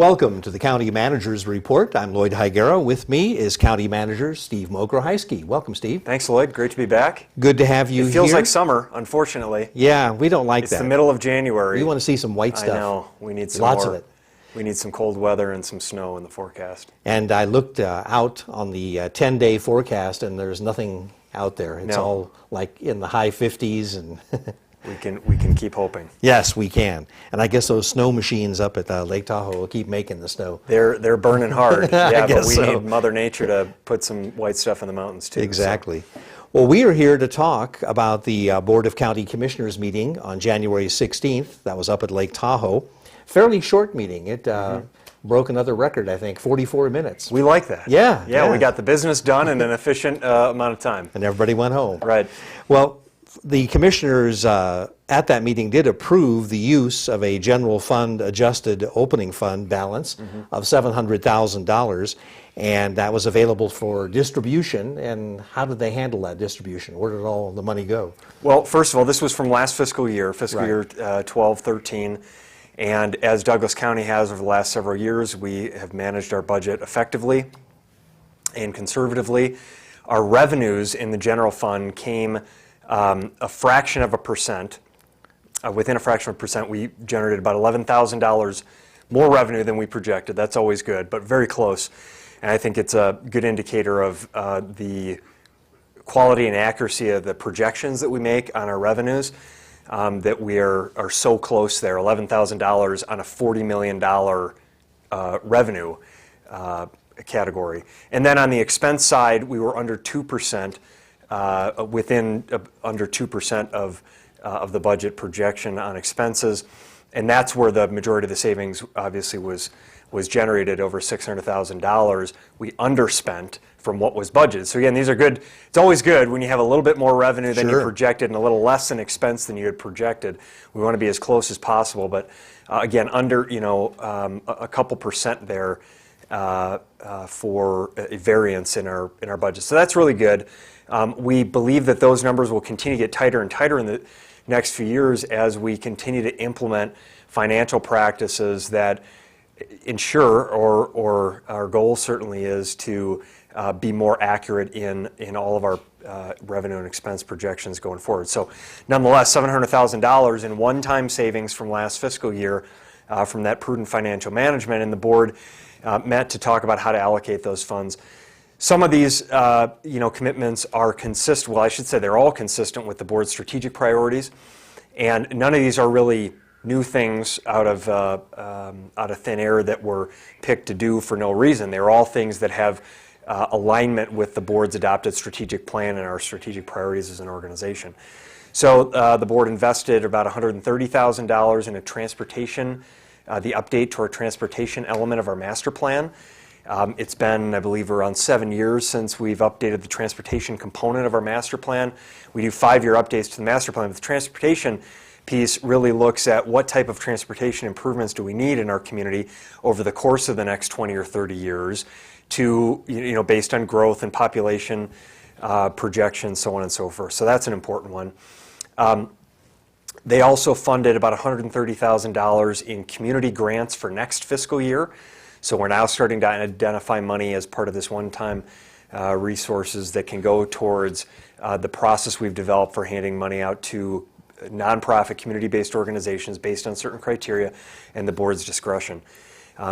Welcome to the County Manager's Report. I'm Lloyd Higuera. With me is County Manager Steve Mogroheisky. Welcome, Steve. Thanks, Lloyd. Great to be back. Good to have you here. It feels like summer, unfortunately. Yeah, we don't like that. It's the middle of January. We want to see some white stuff. I know. We need some Lots more. of it. We need some cold weather and some snow in the forecast. And I looked out on the 10-day forecast, and there's nothing out there. It's all like in the high 50s and. We can keep hoping. Yes, we can. And I guess those snow machines up at Lake Tahoe will keep making the snow. They're burning hard. Yeah, but we so. need Mother Nature to put some white stuff in the mountains too. Exactly. So. Well, we are here to talk about the Board of County Commissioners meeting on January 16th. That was up at Lake Tahoe. Fairly short meeting. It broke another record, I think, 44 minutes. We like that. Yeah. We got the business done in an efficient amount of time. And everybody went home. Right. Well, the commissioners at that meeting did approve the use of a general fund adjusted opening fund balance of $700,000, and that was available for distribution. And how did they handle that distribution? Where did all the money go? Well, first of all, this was from last fiscal year, year 12-13. And as Douglas County has over the last several years, we have managed our budget effectively and conservatively. Our revenues in the general fund came a fraction of a percent. Within a fraction of a percent, we generated about $11,000 more revenue than we projected. That's always good, but very close. And I think it's a good indicator of the quality and accuracy of the projections that we make on our revenues, that we are so close there, $11,000 on a $40 million revenue category. And then on the expense side, we were under 2%. Within under 2% of the budget projection on expenses, and that's where the majority of the savings obviously was generated, over $600,000. We underspent from what was budgeted. So again, these are good. It's always good when you have a little bit more revenue than you projected and a little less in expense than you had projected. We want to be as close as possible, but again, under a couple percent there for a variance in our budget. So that's really good. We believe that those numbers will continue to get tighter and tighter in the next few years as we continue to implement financial practices that ensure, or our goal certainly is to be more accurate in all of our revenue and expense projections going forward. So nonetheless, $700,000 in one-time savings from last fiscal year from that prudent financial management, and the board met to talk about how to allocate those funds. Some of these, commitments are consistent. Well, I should say they're all consistent with the board's strategic priorities, and none of these are really new things out of thin air that were picked to do for no reason. They're all things that have alignment with the board's adopted strategic plan and our strategic priorities as an organization. So the board invested about $130,000 in a transportation, the update to our transportation element of our master plan. It's been, I believe, around 7 years since we've updated the transportation component of our master plan. We do 5-year updates to the master plan, but the transportation piece really looks at what type of transportation improvements do we need in our community over the course of the next 20 or 30 years to, based on growth and population projections, so on and so forth. So that's an important one. They also funded about $130,000 in community grants for next fiscal year. So we're now starting to identify money as part of this one-time resources that can go towards the process we've developed for handing money out to nonprofit community-based organizations based on certain criteria and the board's discretion.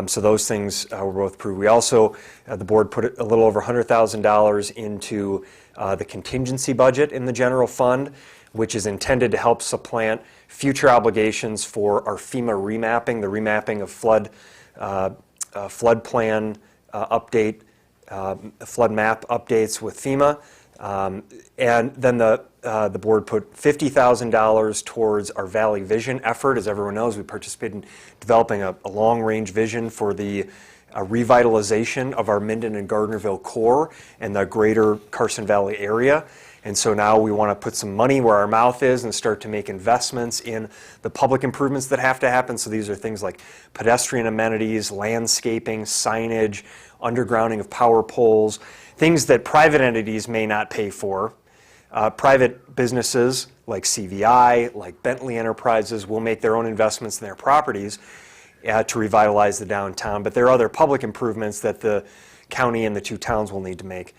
So those things were both approved. We also, the board put a little over $100,000 into the contingency budget in the general fund, which is intended to help supplant future obligations for our FEMA remapping, the remapping of flood plan update, flood map updates with FEMA, and then the board put $50,000 towards our Valley Vision effort. As everyone knows, we participated in developing a long-range vision for the revitalization of our Minden and Gardnerville core and the greater Carson Valley area. And so now we want to put some money where our mouth is and start to make investments in the public improvements that have to happen. So these are things like pedestrian amenities, landscaping, signage, undergrounding of power poles, things that private entities may not pay for. Private businesses like CVI, like Bentley Enterprises will make their own investments in their properties. to revitalize the downtown, but there are other public improvements that the county and the two towns will need to make.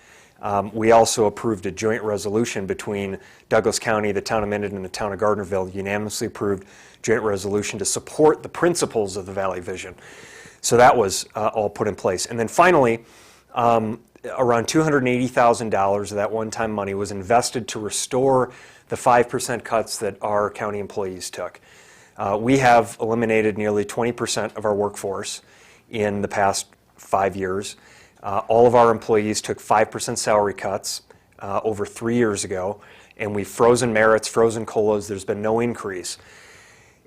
We also approved a joint resolution between Douglas County, the town of Minden, and the town of Gardnerville, unanimously approved joint resolution to support the principles of the Valley Vision. So that was all put in place. And then finally, around $280,000 of that one-time money was invested to restore the 5% cuts that our county employees took. We have eliminated nearly 20% of our workforce in the past 5 years. All of our employees took 5% salary cuts over 3 years ago, and we've frozen merits, frozen COLAs. There's been no increase.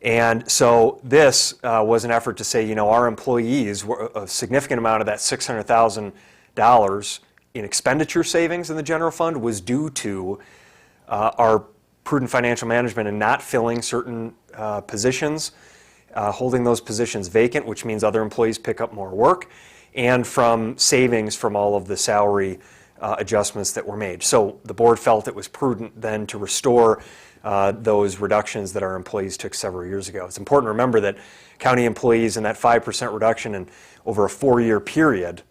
And so this was an effort to say, you know, our employees, a significant amount of that $600,000 in expenditure savings in the general fund was due to our prudent financial management and not filling certain positions, holding those positions vacant, which means other employees pick up more work, and from savings from all of the salary adjustments that were made. So the board felt it was prudent then to restore those reductions that our employees took several years ago. It's important to remember that county employees in that 5% reduction in over a 4-year period,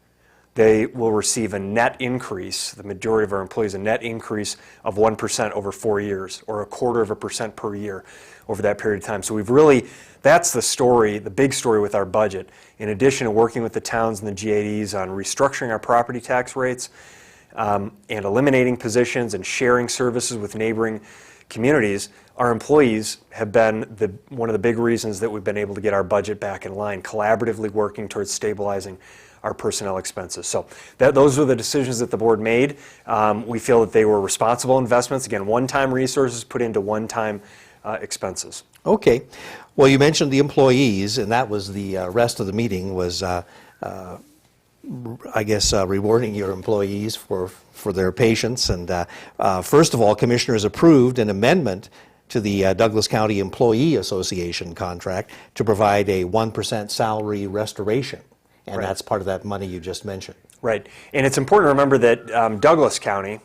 they will receive a net increase, the majority of our employees, a net increase of 1% over 4 years, or 0.25% per year over that period of time. So we've really, that's the story, the big story with our budget. In addition to working with the towns and the GADs on restructuring our property tax rates and eliminating positions and sharing services with neighboring communities, our employees have been one of the big reasons that we've been able to get our budget back in line, collaboratively working towards stabilizing our personnel expenses. So those were the decisions that the board made. We feel that they were responsible investments, again, one-time resources put into one-time expenses. Okay. Well, you mentioned the employees, and that was the rest of the meeting was, I guess, rewarding your employees for their patience. And first of all, commissioners approved an amendment to the Douglas County Employee Association contract to provide a 1% salary restoration. And Right. that's part of that money you just mentioned. Right. And it's important to remember that Douglas County,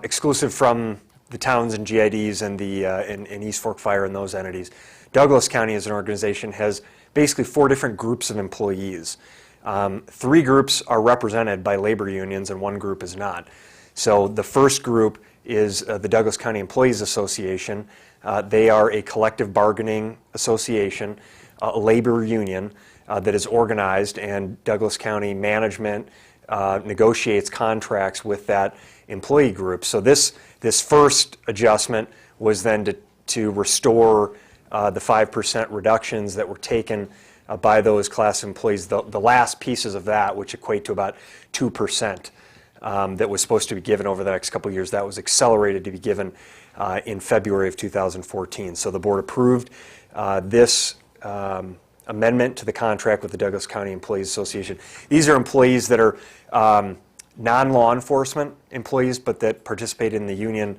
exclusive from the towns and GIDs and the and East Fork Fire and those entities, Douglas County as an organization has basically 4 different groups of employees. 3 groups are represented by labor unions and 1 group is not. So the first group is the Douglas County Employees Association. They are a collective bargaining association, a labor union that is organized, and Douglas County management negotiates contracts with that employee group. So this first adjustment was then to restore the 5% reductions that were taken by those class employees. The last pieces of that, which equate to about 2%, that was supposed to be given over the next couple of years, that was accelerated to be given in February of 2014. So the board approved this amendment to the contract with the Douglas County Employees Association. These are employees that are non-law enforcement employees, but that participate in the union.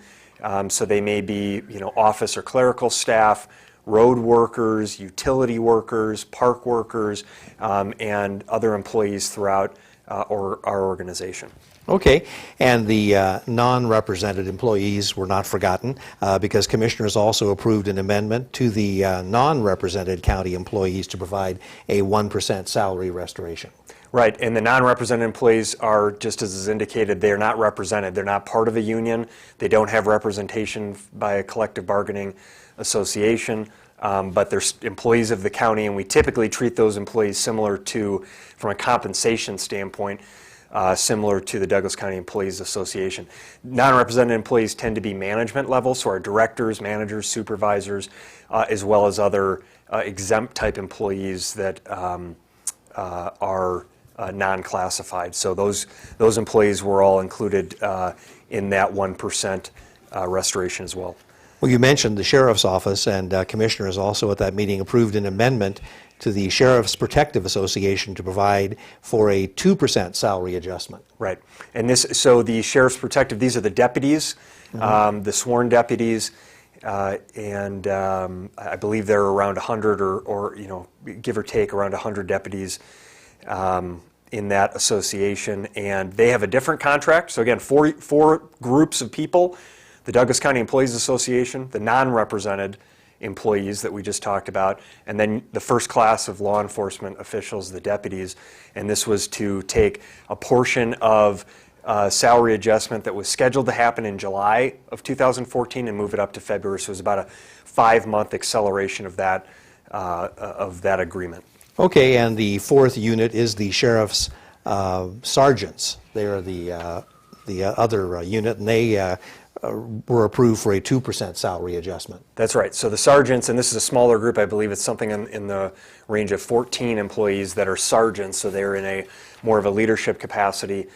So they may be, you know, office or clerical staff, road workers, utility workers, park workers, and other employees throughout our organization. Okay, and the non-represented employees were not forgotten because commissioners also approved an amendment to the non-represented county employees to provide a 1% salary restoration. Right, and the non-represented employees are, just as is indicated, they are not represented. They're not part of a union. They don't have representation by a collective bargaining association, but they're employees of the county, and we typically treat those employees similar to, from a compensation standpoint, similar to the Douglas County Employees Association. Non-represented employees tend to be management level, so our directors, managers, supervisors, as well as other exempt type employees that are non-classified. So those employees were all included in that 1% restoration as well. Well, you mentioned the Sheriff's Office, and commissioners also at that meeting approved an amendment to the Sheriff's Protective Association to provide for a 2% salary adjustment. Right. And so the Sheriff's Protective, these are the deputies, the sworn deputies, and I believe there are around 100 or you know, give or take around 100 deputies in that association, and they have a different contract. So again, four groups of people: the Douglas County Employees Association, the non-represented employees that we just talked about, and then the first class of law enforcement officials, the deputies, and this was to take a portion of salary adjustment that was scheduled to happen in July of 2014 and move it up to February. So it was about a 5-month acceleration of that agreement. Okay, and the fourth unit is the sheriff's sergeants. They are the other unit, and they were approved for a 2% salary adjustment. That's right. So the sergeants, and this is a smaller group, I believe it's something in the range of 14 employees that are sergeants, so they're in a more of a leadership capacity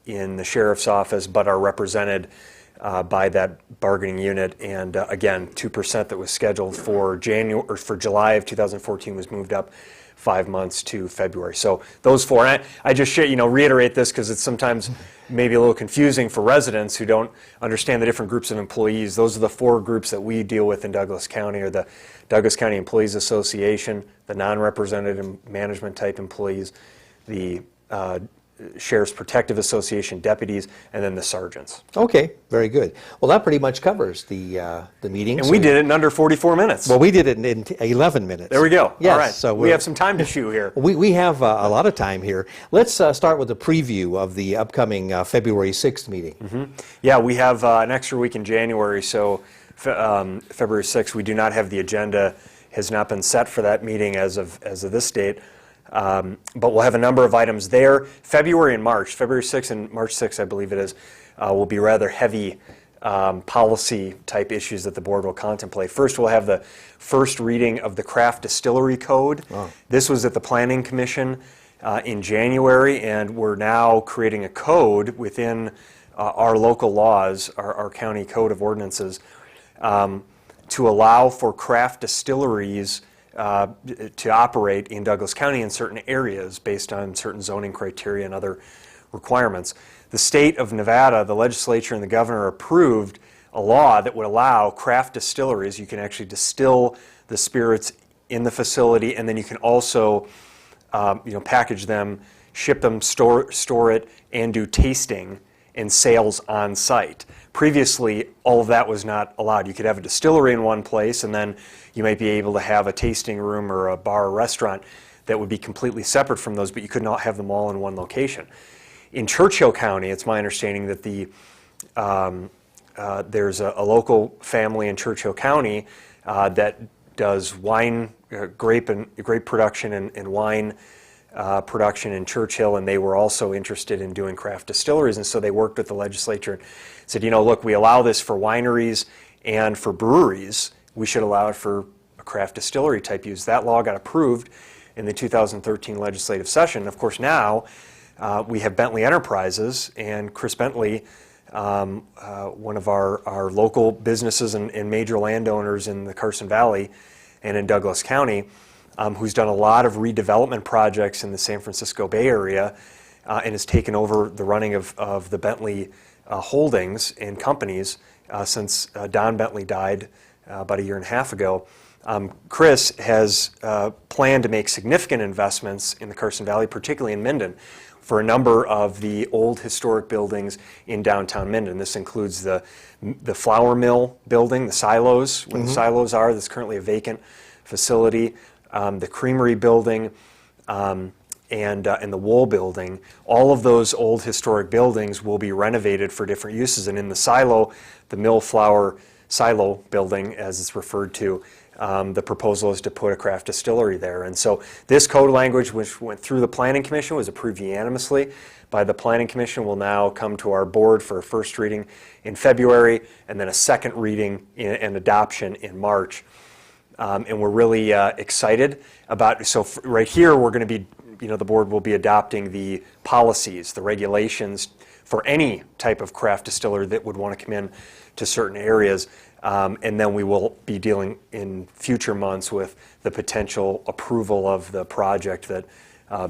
in the sheriff's office, but are represented by that bargaining unit. And again, 2% that was scheduled for July of 2014 was moved up 5 months to February. So those four, and I just reiterate this because it's sometimes maybe a little confusing for residents who don't understand the different groups of employees. Those are the four groups that we deal with in Douglas County, or the Douglas County Employees Association, the non-representative management type employees, the Sheriff's Protective Association deputies, and then the sergeants. Okay, very good. Well, that pretty much covers the meeting. And we did it in under 44 minutes. Well, we did it in 11 minutes. There we go. Yes, All right. so we have some time to chew here. We have a lot of time here. Let's start with a preview of the upcoming February 6th meeting. Mm-hmm. Yeah, we have an extra week in January, so February 6th, we do not have the agenda, has not been set for that meeting as of this date. But we'll have a number of items there. February and March, February 6th and March 6th, I believe it is, will be rather heavy policy type issues that the board will contemplate. First, we'll have the first reading of the Craft Distillery Code. Oh. This was at the Planning Commission in January, and we're now creating a code within our local laws, our county code of ordinances, to allow for craft distilleries to operate in Douglas County in certain areas based on certain zoning criteria and other requirements. The state of Nevada, the legislature and the governor approved a law that would allow craft distilleries. You can actually distill the spirits in the facility, and then you can also package them, ship them, store it, and do tasting and sales on site. Previously, all of that was not allowed. You could have a distillery in one place, and then you might be able to have a tasting room or a bar or restaurant that would be completely separate from those, but you could not have them all in one location. In Churchill County, it's my understanding that there's a local family in Churchill County that does wine, grape production and wine production in Churchill, and they were also interested in doing craft distilleries, and so they worked with the legislature and said, look, we allow this for wineries and for breweries. We should allow it for a craft distillery type use. That law got approved in the 2013 legislative session. Of course, now we have Bentley Enterprises, and Chris Bentley, one of our local businesses and major landowners in the Carson Valley and in Douglas County, who's done a lot of redevelopment projects in the San Francisco Bay Area and has taken over the running of the Bentley holdings and companies since Don Bentley died about a year and a half ago. Chris has planned to make significant investments in the Carson Valley, particularly in Minden, for a number of the old historic buildings in downtown Minden. This includes the flour mill building, the silos, where the silos are. That's currently a vacant facility. The creamery building, and the wool building. All of those old historic buildings will be renovated for different uses. And in the silo, the mill flour silo building, as it's referred to, the proposal is to put a craft distillery there. And so this code language, which went through the Planning Commission, was approved unanimously by the Planning Commission, will now come to our board for a first reading in February, and then a second reading and adoption in March. And we're really excited about, so right here we're going to be, the board will be adopting the policies, the regulations for any type of craft distiller that would want to come in to certain areas. And then we will be dealing in future months with the potential approval of the project that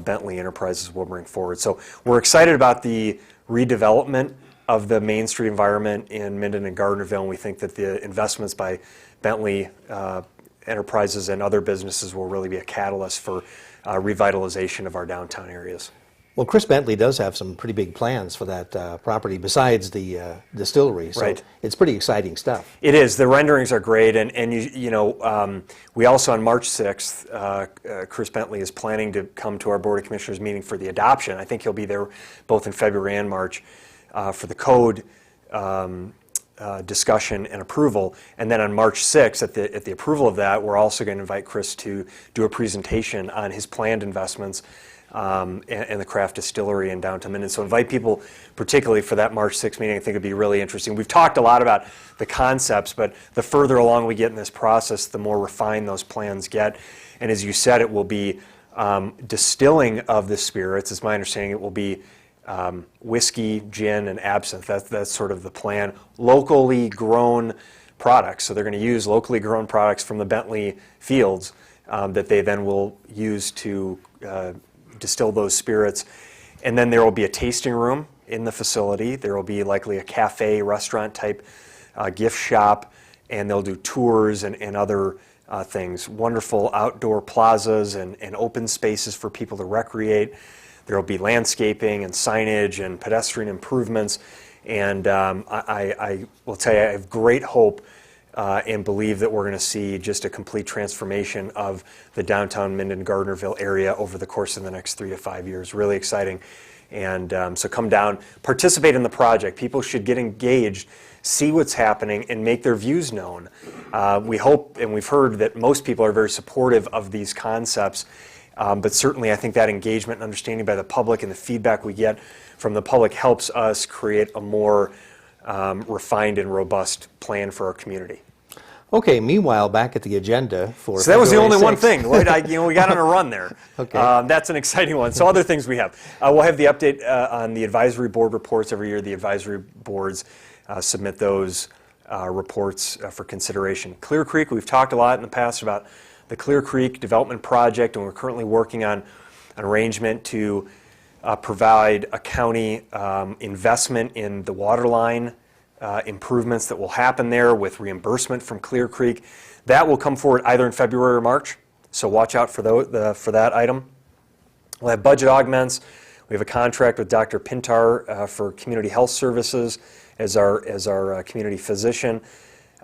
Bentley Enterprises will bring forward. So we're excited about the redevelopment of the Main Street environment in Minden and Gardnerville, and we think that the investments by Bentley Enterprises and other businesses will really be a catalyst for revitalization of our downtown areas. Well, Chris Bentley does have some pretty big plans for that property besides the distillery. So Right. it's pretty exciting stuff. It is. The renderings are great, and we also on March 6th, Chris Bentley is planning to come to our Board of Commissioners meeting for the adoption. I think he'll be there both in February and March for the code discussion and approval. And then on March 6th, at the approval of that, we're also going to invite Chris to do a presentation on his planned investments and the craft distillery in downtown Minden. So invite people particularly for that March 6th meeting. I think it'd be really interesting. We've talked a lot about the concepts, but the further along we get in this process, the more refined those plans get. And as you said, it will be distilling of the spirits. It's my understanding it will be whiskey, gin, and absinthe. That's sort of the plan. Locally grown products. So they're going to use locally grown products from the Bentley fields that they then will use to distill those spirits. And then there will be a tasting room in the facility. There will be likely a cafe, restaurant type gift shop, and they'll do tours and other things. Wonderful outdoor plazas and open spaces for people to recreate. There will be landscaping and signage and pedestrian improvements. And I will tell you, I have great hope and believe that we're going to see just a complete transformation of the downtown Minden-Gardnerville area over the course of the next 3 to 5 years. Really exciting. And so come down, participate in the project. People should get engaged, see what's happening, and make their views known. We hope, and we've heard that most people are very supportive of these concepts, but certainly I think that engagement and understanding by the public and the feedback we get from the public helps us create a more refined and robust plan for our community. Okay, meanwhile, back at the agenda for So that was the February only one 6th. thing. We got on a run there. Okay. That's an exciting one. So other things we have. We'll have the update on the advisory board reports every year. The advisory boards submit those reports for consideration. Clear Creek, we've talked a lot in the past about the Clear Creek development project, and we're currently working on an arrangement to provide a county investment in the water line improvements that will happen there with reimbursement from Clear Creek. That will come forward either in February or March, so watch out for that item. We'll have budget augments. We have a contract with Dr. Pintar for community health services as our community physician.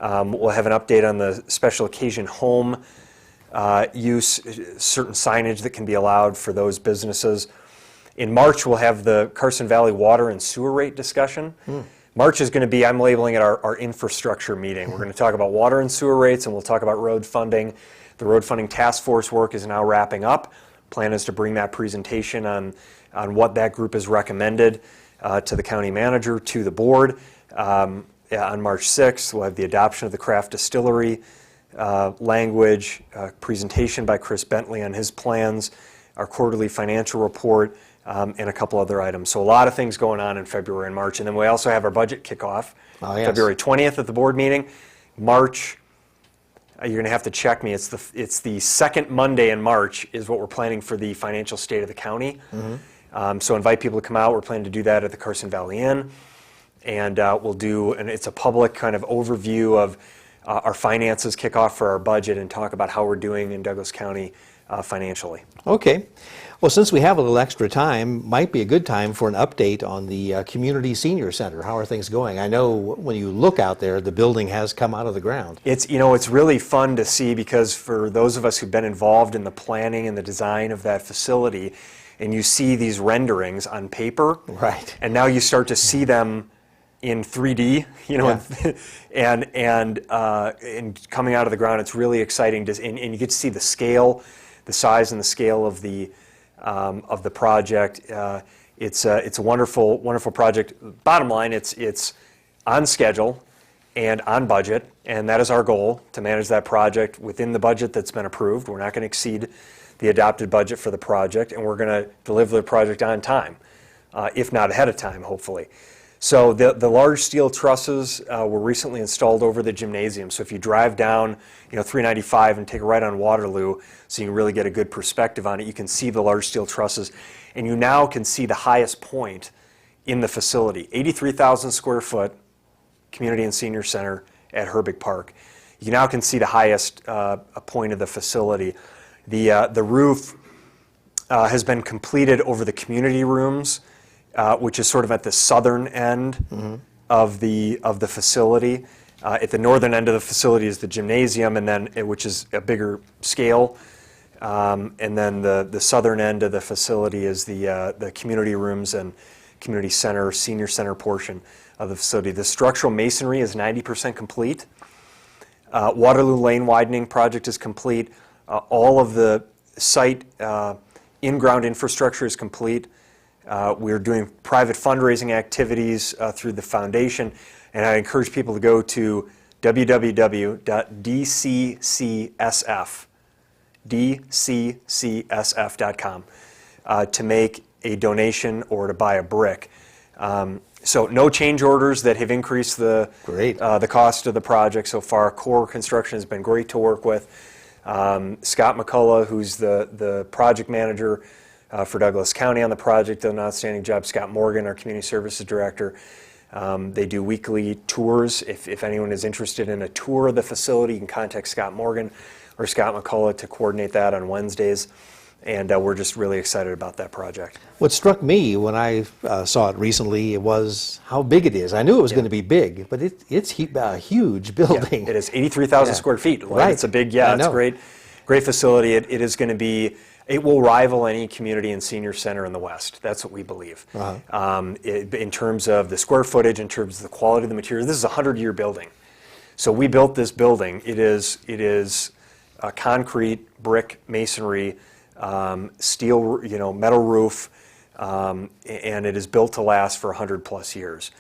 We'll have an update on the special occasion home use, certain signage that can be allowed for those businesses. In March, we'll have the Carson Valley water and sewer rate discussion. March is going to be, I'm labeling it our infrastructure meeting. We're going to talk about water and sewer rates, and we'll talk about road funding. The road funding task force work is now wrapping up. Plan is to bring that presentation on what that group has recommended to the county manager, to the board. On March 6th, we'll have the adoption of the craft distillery language, presentation by Chris Bentley on his plans, our quarterly financial report, and a couple other items. So a lot of things going on in February and March. And then we also have our budget kickoff, February 20th at the board meeting. March, you're going to have to check me. It's the second Monday in March is what we're planning for the financial state of the county. So invite people to come out. We're planning to do that at the Carson Valley Inn. And it's a public kind of overview of our finances, kickoff for our budget, and talk about how we're doing in Douglas County financially. Okay. Well, since we have a little extra time, might be a good time for an update on the Community Senior Center. How are things going? I know when you look out there, the building has come out of the ground. It's really fun to see, because for those of us who've been involved in the planning and the design of that facility, and you see these renderings on paper, Right. and now you start to see them in 3D, and coming out of the ground, it's really exciting. And you get to see the scale, the size and the scale of the project. It's a wonderful, wonderful project. Bottom line, it's on schedule and on budget, and that is our goal, to manage that project within the budget that's been approved. We're not going to exceed the adopted budget for the project, and we're going to deliver the project on time, if not ahead of time, hopefully. So the large steel trusses were recently installed over the gymnasium. So if you drive down 395 and take a right on Waterloo, so you can really get a good perspective on it, you can see the large steel trusses. And you now can see the highest point in the facility, 83,000 square foot community and senior center at Herbig Park. You now can see the highest point of the facility. The roof has been completed over the community rooms, which is sort of at the southern end of the facility. At the northern end of the facility is the gymnasium, and then which is a bigger scale. And then the southern end of the facility is the community rooms and community center, senior center portion of the facility. The structural masonry is 90% complete. Waterloo Lane widening project is complete. All of the site in-ground infrastructure is complete. We're doing private fundraising activities through the foundation, and I encourage people to go to dccsf.com to make a donation or to buy a brick. So no change orders that have increased the cost of the project so far. Core Construction has been great to work with. Scott McCullough, who's the project manager for Douglas County on the project, did an outstanding job. Scott Morgan, our Community Services Director. They do weekly tours. If anyone is interested in a tour of the facility, you can contact Scott Morgan or Scott McCullough to coordinate that on Wednesdays. And we're just really excited about that project. What struck me when I saw it recently was how big it is. I knew it was going to be big, but it's a huge building. Yeah, it is 83,000 square feet. Right. It's a big, it's a great facility. It is going to be, it will rival any community and senior center in the West. That's what we believe. In terms of the square footage, in terms of the quality of the materials, this is a 100-year building. So we built this building. It is concrete, brick, masonry, steel, metal roof, and it is built to last for 100+ years.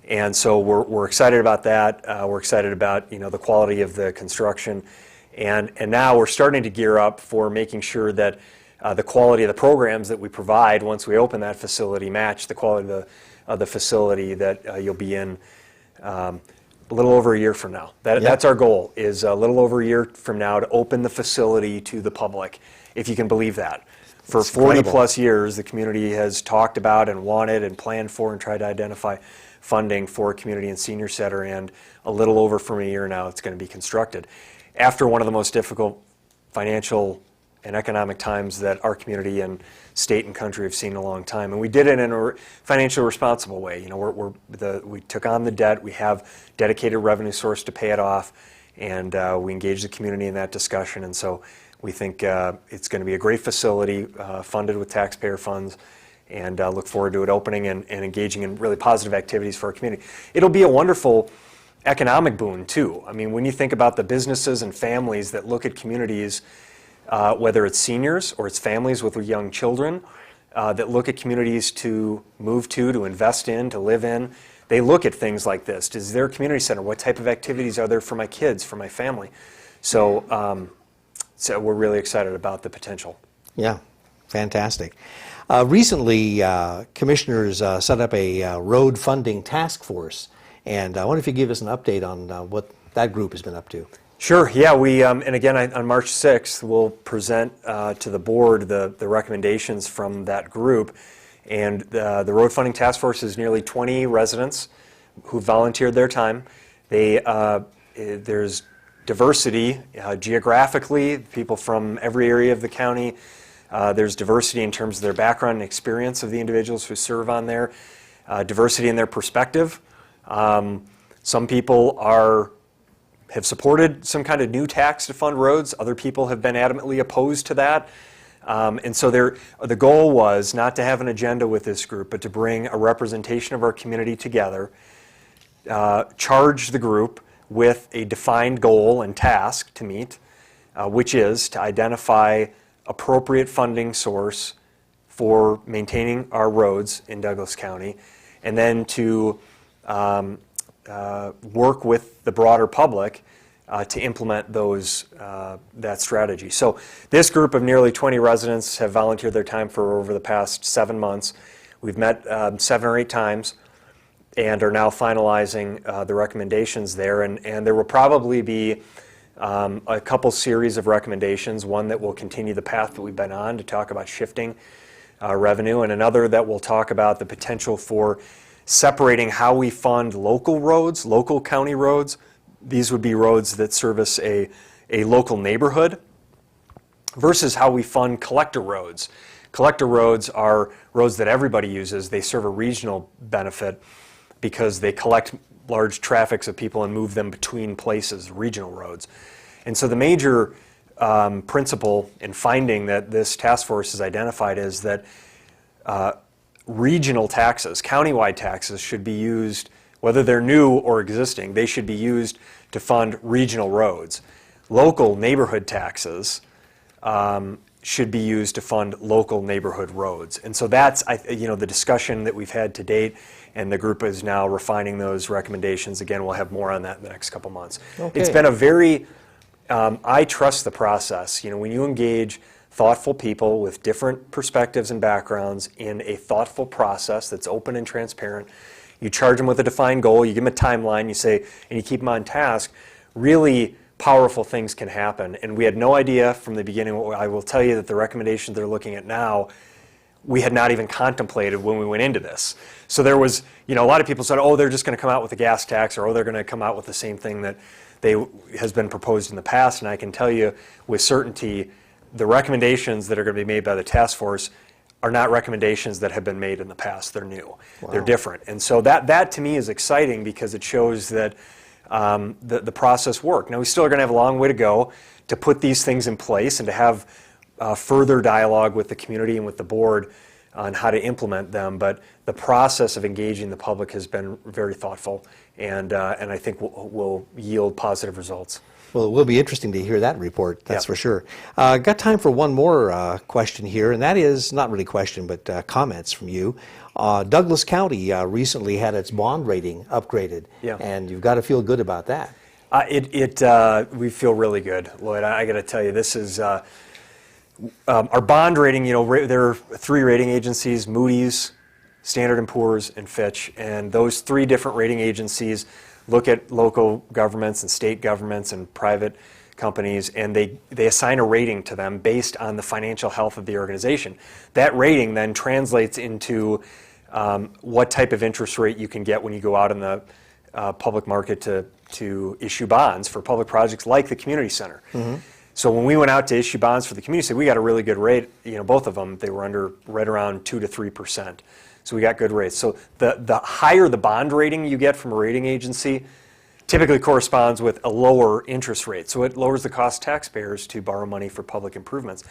And so we're excited about that. We're excited about the quality of the construction, and now we're starting to gear up for making sure that the quality of the programs that we provide once we open that facility match the quality of the facility that you'll be in a little over a year from now. That's our goal, is a little over a year from now to open the facility to the public, if you can believe that. For 40+ years, the community has talked about and wanted and planned for and tried to identify funding for a community and senior center, and a little over from a year now it's going to be constructed. After one of the most difficult financial and economic times that our community and state and country have seen in a long time. And we did it in a financially responsible way. We took on the debt, we have dedicated revenue source to pay it off, and we engaged the community in that discussion. And so we think it's going to be a great facility, funded with taxpayer funds, and look forward to it opening and engaging in really positive activities for our community. It'll be a wonderful economic boon too. I mean, when you think about the businesses and families that look at communities, whether it's seniors or it's families with young children, that look at communities to move to invest in, to live in, they look at things like this. Is there a community center? What type of activities are there for my kids, for my family? So we're really excited about the potential. Yeah, fantastic. Recently, commissioners set up a road funding task force, and I wonder if you give us an update on what that group has been up to. Sure. Yeah, we and again on March 6th we'll present to the board the recommendations from that group, and the road funding task force is nearly 20 residents who volunteered their time. There's diversity geographically, people from every area of the county. There's diversity in terms of their background and experience of the individuals who serve on there. Diversity in their perspective. Some people have supported some kind of new tax to fund roads. Other people have been adamantly opposed to that. And so the goal was not to have an agenda with this group, but to bring a representation of our community together, charge the group with a defined goal and task to meet, which is to identify appropriate funding source for maintaining our roads in Douglas County, and then to work with the broader public to implement that strategy. So this group of nearly 20 residents have volunteered their time for over the past 7 months. We've met 7 or 8 times and are now finalizing the recommendations there. And there will probably be a couple series of recommendations, one that will continue the path that we've been on to talk about shifting revenue, and another that will talk about the potential for separating how we fund local roads, local county roads. These would be roads that service a local neighborhood, versus how we fund collector roads, Collector roads are roads that everybody uses. They serve a regional benefit because they collect large traffics of people and move them between places, regional roads. And so the major principle in finding that this task force has identified is that regional taxes, countywide taxes, should be used, whether they're new or existing, they should be used to fund regional roads. Local neighborhood taxes should be used to fund local neighborhood roads. And so that's the discussion that we've had to date, and the group is now refining those recommendations. Again, we'll have more on that in the next couple months. Okay. It's been a very, I trust the process. When you engage thoughtful people with different perspectives and backgrounds in a thoughtful process that's open and transparent, you charge them with a defined goal, you give them a timeline, you say, and you keep them on task, really powerful things can happen. And we had no idea from the beginning. I will tell you that the recommendations they're looking at now, we had not even contemplated when we went into this. So there was, a lot of people said, oh, they're just going to come out with a gas tax, or oh, they're going to come out with the same thing that has been proposed in the past. And I can tell you with certainty, the recommendations that are going to be made by the task force are not recommendations that have been made in the past. They're new. Wow. They're different. And so that to me is exciting because it shows that the process worked. Now, we still are going to have a long way to go to put these things in place and to have further dialogue with the community and with the board on how to implement them. But the process of engaging the public has been very thoughtful, and I think will yield positive results. Well, it will be interesting to hear that report, that's for sure. Got time for one more question here, and that is, not really question, but comments from you. Douglas County recently had its bond rating upgraded, and you've got to feel good about that. We feel really good, Lloyd. I got to tell you, this is our bond rating. There are 3 rating agencies: Moody's, Standard & Poor's, and Fitch, and those 3 different rating agencies look at local governments and state governments and private companies, and they assign a rating to them based on the financial health of the organization. That rating then translates into what type of interest rate you can get when you go out in the public market to issue bonds for public projects like the community center. Mm-hmm. So when we went out to issue bonds for the community center, we got a really good rate. Both of them, they were right around 2 to 3%. So we got good rates. So the higher the bond rating you get from a rating agency typically corresponds with a lower interest rate. So it lowers the cost to taxpayers to borrow money for public improvements.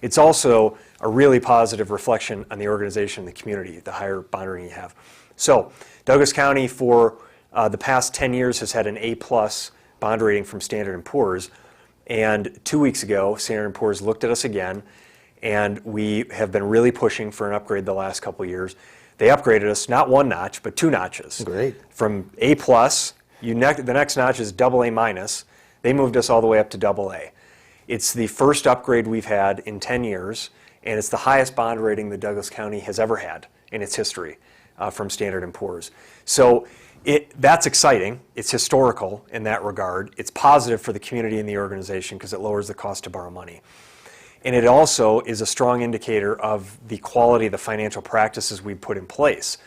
It's also a really positive reflection on the organization and the community, the higher bond rating you have. So Douglas County for the past 10 years has had an A+ bond rating from Standard & Poor's. And 2 weeks ago, Standard & Poor's looked at us again, and we have been really pushing for an upgrade the last couple of years. They upgraded us not 1 notch, but 2 notches. Great. From A+, the next notch is AA-. They moved us all the way up to AA. It's the first upgrade we've had in 10 years, and it's the highest bond rating that Douglas County has ever had in its history from Standard & Poor's. So that's exciting. It's historical in that regard. It's positive for the community and the organization because it lowers the cost to borrow money. And it also is a strong indicator of the quality of the financial practices we put in place.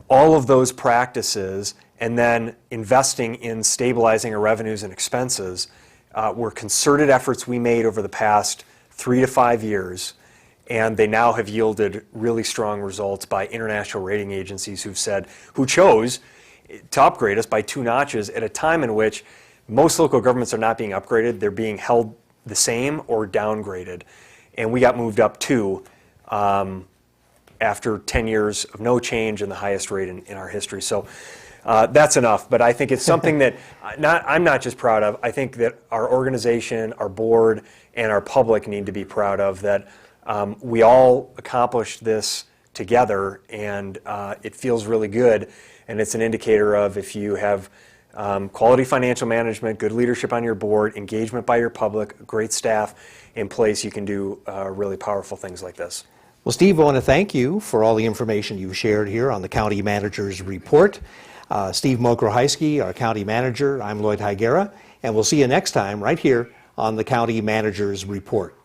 All of those practices and then investing in stabilizing our revenues and expenses were concerted efforts we made over the past 3 to 5 years, and they now have yielded really strong results by international rating agencies who chose to upgrade us by 2 notches at a time in which most local governments are not being upgraded. They're being held the same or downgraded, and we got moved up 2 after 10 years of no change and the highest rate in our history. So that's enough, but I think it's something that I'm not just proud of. I think that our organization, our board, and our public need to be proud of, that we all accomplished this together, and it feels really good, and it's an indicator of, if you have quality financial management, good leadership on your board, engagement by your public, great staff in place, you can do really powerful things like this. Well, Steve, I want to thank you for all the information you've shared here on the County Manager's Report. Steve Mokrohysky, our County Manager. I'm Lloyd Higuera, and we'll see you next time right here on the County Manager's Report.